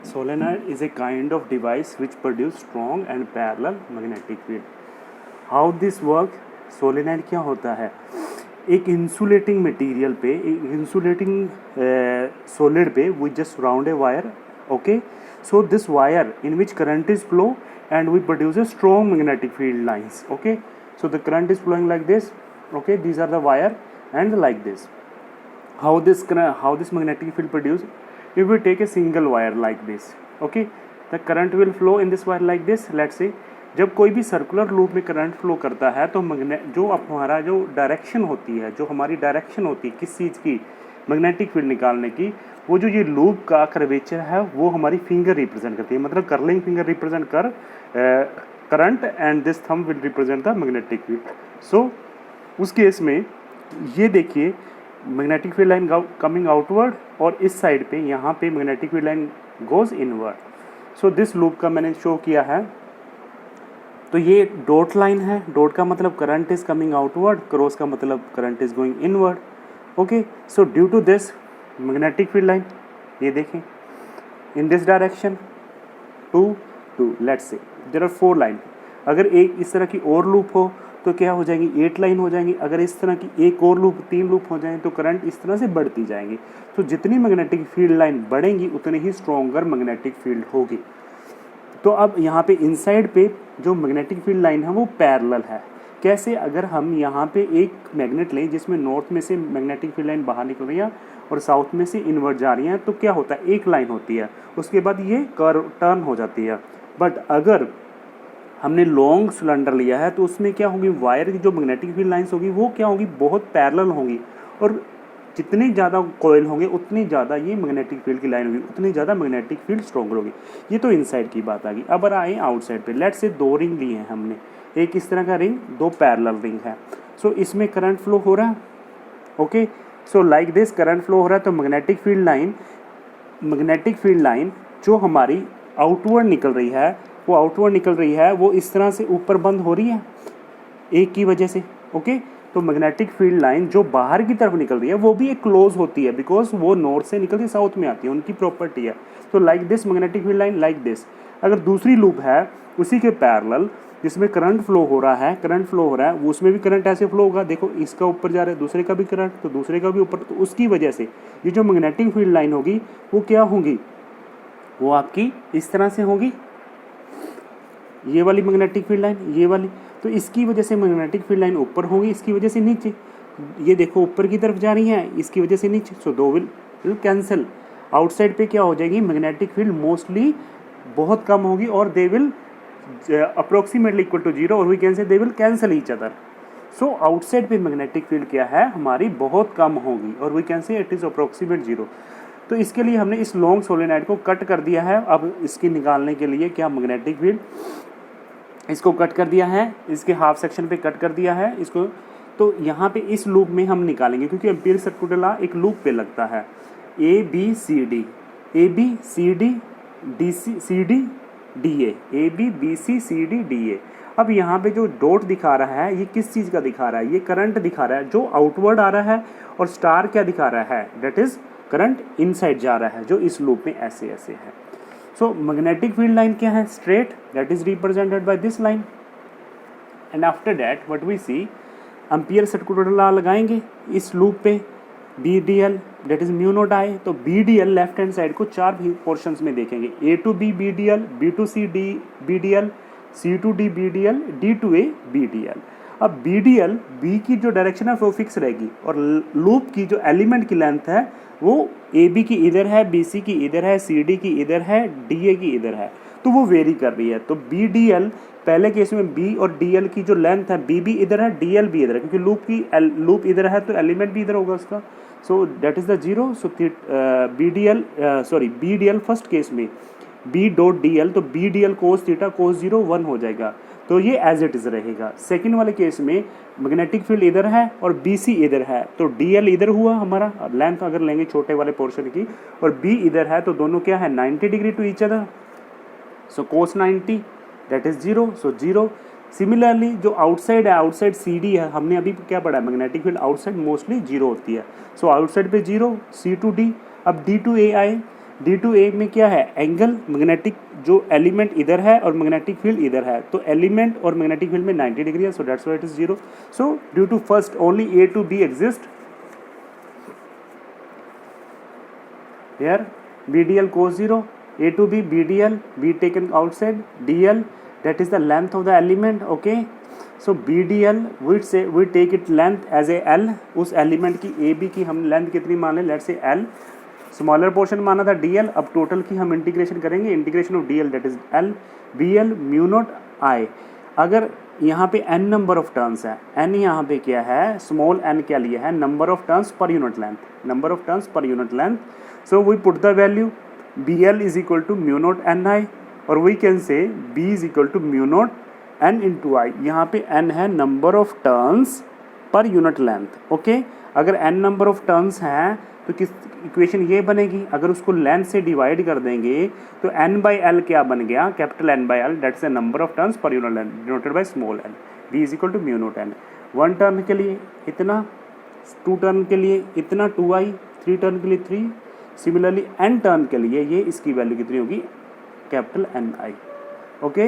Solenoid is a kind of device which produce strong and parallel magnetic field. How this work? Solenoid क्या होता है? एक insulating material पे, एक insulating solid पे we just surround a wire. Okay, so this wire in which current is flow and we produce a strong magnetic field lines. Okay, so the current is flowing like this. Okay, these are the wire and like this. How this magnetic field produced? If we take a single wire like this, okay, the current will flow in this wire like this. Let's say जब कोई भी circular loop में current flow करता है तो जो हमारा जो डायरेक्शन होती है, जो हमारी डायरेक्शन होती है किस चीज़ की, मैग्नेटिक फील्ड निकालने की, वो जो ये लूप का कर्वेचर है वो हमारी फिंगर रिप्रेजेंट करती है. मतलब कर्लिंग फिंगर रिप्रेजेंट कर current and this thumb will represent the magnetic field. So उस केस में ये देखिए magnetic field line coming outward और इस साइड पे यहाँ पे magnetic field line goes inward. So this loop का मैंने शो किया है. तो ये डॉट लाइन है. डॉट का मतलब current is coming outward, cross का मतलब current is going inward. Okay, so due to this magnetic field line, ये देखें in this direction 2 2, let's say there are 4 line. अगर एक इस तरह की और लूप हो तो क्या हो जाएंगी, 8 लाइन हो जाएंगी. अगर इस तरह की एक और लूप 3 लूप हो जाएं तो करंट इस तरह से बढ़ती जाएंगी. तो जितनी मैग्नेटिक फील्ड लाइन बढ़ेंगी उतनी ही स्ट्रॉन्गर मैग्नेटिक फील्ड होगी. तो अब यहाँ पे इनसाइड पे जो मैग्नेटिक फील्ड लाइन है वो पैरेलल है. कैसे? अगर हम यहाँ पे एक मैग्नेट लें जिसमें नॉर्थ में से मैग्नेटिक फील्ड लाइन बाहर निकल रही है और साउथ में से इनवर्ट जा रही है, तो क्या होता है, एक लाइन होती है, उसके बाद ये कर्व टर्न हो जाती है. बट अगर हमने लॉन्ग सिलेंडर लिया है तो उसमें क्या होगी, वायर की जो मैग्नेटिक फील्ड लाइंस होगी वो क्या होगी, बहुत पैरेलल होंगी. और जितने ज़्यादा कॉइल होंगे उतनी ज़्यादा ये मैग्नेटिक फील्ड की लाइन होगी, उतनी ज़्यादा मैग्नेटिक फील्ड स्ट्रॉन्गर होगी. ये तो इनसाइड की बात आ गई. अब आए आउटसाइड पे. लेट्स से 2 रिंग लिए हैं हमने, एक इस तरह का रिंग, 2 पैरेलल रिंग है. सो इसमें करंट फ्लो हो रहा है. Okay, so like this current flow हो रहा है. तो मैग्नेटिक फील्ड लाइन जो हमारी आउटवर्ड निकल रही है, वो आउटवर्ड निकल रही है, वो इस तरह से ऊपर बंद हो रही है एक की वजह से. ओके, तो मैग्नेटिक फील्ड लाइन जो बाहर की तरफ निकल रही है वो भी एक क्लोज होती है, बिकॉज वो नॉर्थ से निकल के साउथ में आती है, उनकी प्रॉपर्टी है. तो like this magnetic field line like this. अगर दूसरी लूप है उसी के पैरेलल जिसमें करंट फ्लो हो रहा है, वो उसमें भी करंट ऐसे फ्लो होगा. देखो इसका ऊपर जा रहा है, दूसरे का भी करंट, तो दूसरे का भी ऊपर. तो उसकी वजह से ये जो मैग्नेटिक फील्ड लाइन होगी वो क्या होगी, वो आपकी इस तरह से होगी, ये वाली मैग्नेटिक फील्ड लाइन, ये वाली. तो इसकी वजह से मैग्नेटिक फील्ड लाइन ऊपर होगी, इसकी वजह से नीचे. ये देखो ऊपर की तरफ जा रही है, इसकी वजह से नीचे. सो 2 विल कैंसिल. आउटसाइड पे क्या हो जाएगी, मैग्नेटिक फील्ड मोस्टली बहुत कम होगी और they will approximately equal to 0, और we can say they will cancel each other. So outside पे मैग्नेटिक फील्ड क्या है, हमारी बहुत कम होगी, और we can say it is approximate 0. तो इसके लिए हमने इस लॉन्ग सोलेनॉइड को कट कर दिया है. अब इसकी निकालने के लिए क्या, मैग्नेटिक फील्ड इसको कट कर दिया है, इसके हाफ सेक्शन पे कट कर दिया है इसको. तो यहाँ पे इस लूप में हम निकालेंगे, क्योंकि एम्पीयर सर्किट लॉ एक लूप पे लगता है. A B C D D C D D A B B C C D D A. अब यहाँ पे जो डॉट दिखा रहा है ये किस चीज़ का दिखा रहा है, ये करंट दिखा रहा है जो आउटवर्ड आ रहा है. और स्टार क्या दिखा रहा है, दैट इज करंट इनसाइड जा रहा है जो इस लूप में ऐसे ऐसे है. सो मैग्नेटिक फील्ड लाइन क्या है, straight, that is represented by this line. And after that what we see, Ampere circuit law लगाएंगे इस लूप पे. B D L that is mu naught I. तो B D L left hand side को 4 portions में देखेंगे, A to B B D L, B to C D B D L, C to D B D L, D to A B D L. अब B D L, B की जो direction है वो fix रहेगी, और loop की जो element की लेंथ है वो ए बी की इधर है, बी सी की इधर है, सी डी की इधर है, डी ए की इधर है. तो वो वेरी कर रही है. तो बी डी एल पहले केस में बी और डी एल की जो लेंथ है, बी भी इधर है, डी एल भी इधर है, क्योंकि लूप इधर है तो एलिमेंट भी इधर होगा उसका. So that is the 0. So B D L first case में बी डॉट डी एल, तो B D L cos theta cos 0 1 हो जाएगा. तो ये एज इट इज रहेगा. सेकंड वाले केस में मैग्नेटिक फील्ड इधर है और बी सी इधर है, तो डी एल इधर हुआ हमारा, लेंथ अगर लेंगे छोटे वाले पोर्शन की, और बी इधर है, तो दोनों क्या है 90 degree to each other. So cos 90 that is 0. So 0. Similarly जो आउटसाइड है, आउटसाइड सी डी है, हमने अभी क्या पढ़ा है, मैग्नेटिक फील्ड आउटसाइड मोस्टली 0 होती है. सो आउटसाइड पे 0, सी टू डी. अब डी टू ए आए, D2A में क्या है, एंगल मैग्नेटिक जो एलिमेंट इधर है और मैग्नेटिक फील्ड इधर है, तो एलिमेंट और मैग्नेटिक फील्ड में 90 डिग्री है, so that's why it is 0. So due to first only A to B exist. Here BDL cos 0, A to B BDL, B taken outside, DL that is the length of the element. Okay, so BDL we take it length as a L. उस element की AB की हम length कितनी मान लें, let's say L. Smaller portion माना था DL, अब टोटल की हम इंटीग्रेशन करेंगे, integration of DL that is L BL mu naught I. अगर यहाँ पे n नंबर ऑफ टर्न्स है, n यहाँ पे क्या है, स्मॉल n क्या लिया है, number of turns per unit length, number of turns per unit length. So we put the value BL is equal to mu naught NI, or we can say B is equal to mu naught N into I. यहाँ पे N है number of turns per unit length. Okay, अगर N number of turns हैं तो किस equation ये बनेगी, अगर उसको लेंथ से डिवाइड कर देंगे तो N by L क्या बन गया, capital N by L, that's the number of turns per unit length denoted by small n. B is equal to mu naught N. 1 turn के लिए इतना, 2 टर्न के लिए इतना 2I, 3 टर्न के लिए 3. सिमिलरली n टर्न के लिए ये इसकी वैल्यू कितनी होगी, कैपिटल NI. ओके.